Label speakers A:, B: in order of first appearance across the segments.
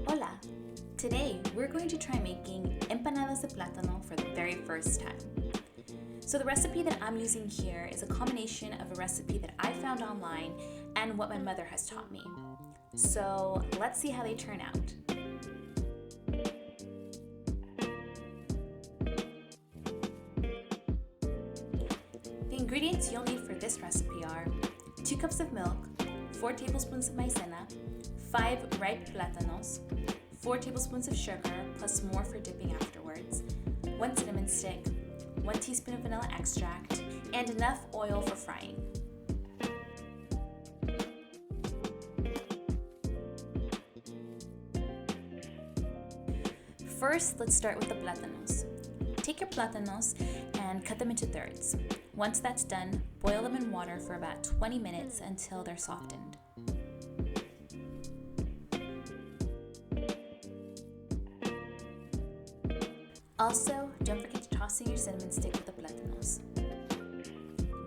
A: Hola! Today we're going to try making empanadas de plátano for the very first time. So the recipe that I'm using here is a combination of a recipe that I found online and what my mother has taught me. So let's see how they turn out. The ingredients you'll need for this recipe are 2 cups of milk, 4 tablespoons of maizena, 5 ripe plátanos, 4 tablespoons of sugar plus more for dipping afterwards, 1 cinnamon stick, 1 teaspoon of vanilla extract, and enough oil for frying. First, let's start with the plátanos. Take your plátanos and cut them into thirds. Once that's done, boil them in water for about 20 minutes until they're softened. Also, don't forget to toss in your cinnamon stick with the plátanos.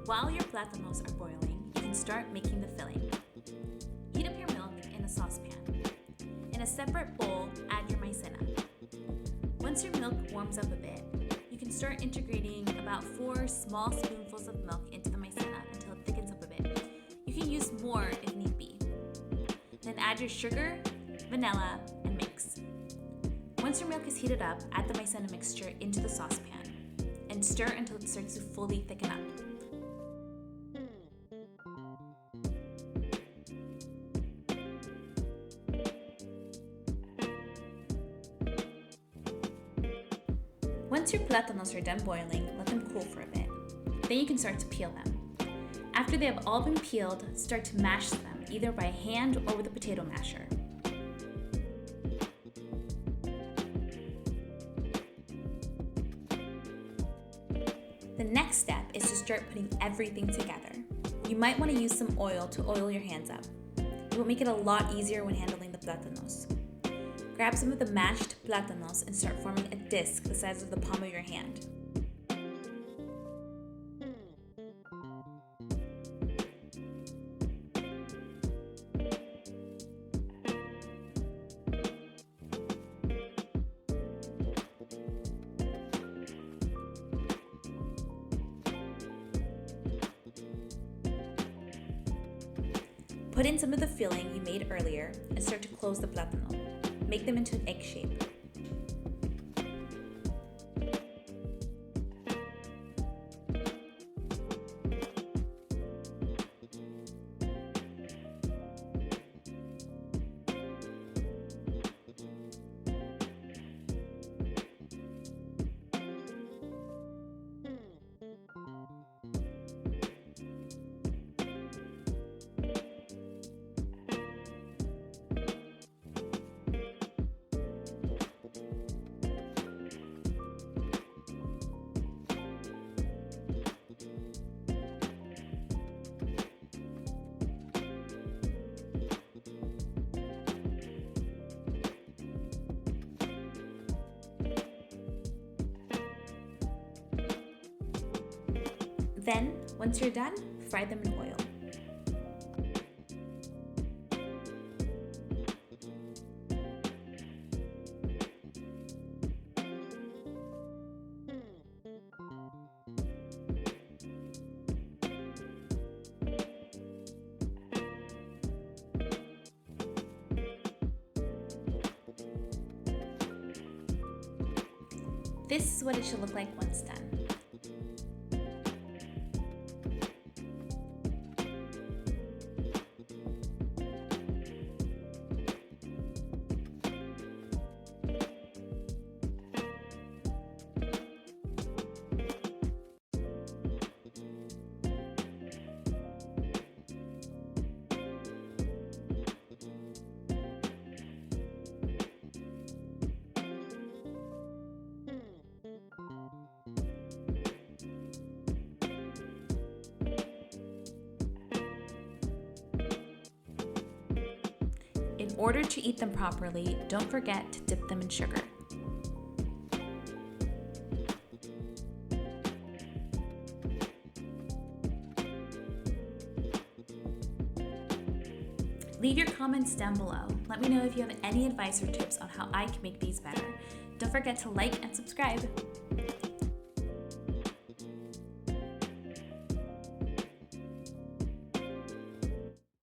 A: While your plátanos are boiling, you can start making the filling. Heat up your milk in a saucepan. In a separate bowl, add your maizena. Once your milk warms up a bit, you can start integrating about 4 small spoonfuls of milk into the maizena until it thickens up a bit. You can use more if need be. Then add your sugar, vanilla, and mix. Once your milk is heated up, add the maizena mixture into the saucepan and stir until it starts to fully thicken up. Once your plátanos are done boiling, let them cool for a bit. Then you can start to peel them. After they have all been peeled, start to mash them, either by hand or with a potato masher. The next step is to start putting everything together. You might want to use some oil to oil your hands up. It will make it a lot easier when handling the plátanos. Grab some of the mashed plátanos and start forming a disc the size of the palm of your hand. Put in some of the filling you made earlier and start to close the plátano. Make them into an egg shape. Then, once you're done, fry them in oil. This is what it should look like once done. In order to eat them properly, don't forget to dip them in sugar. Leave Leave your comments down below. Let me know if you have any advice or tips on how I can make these better. Don't forget to like and subscribe.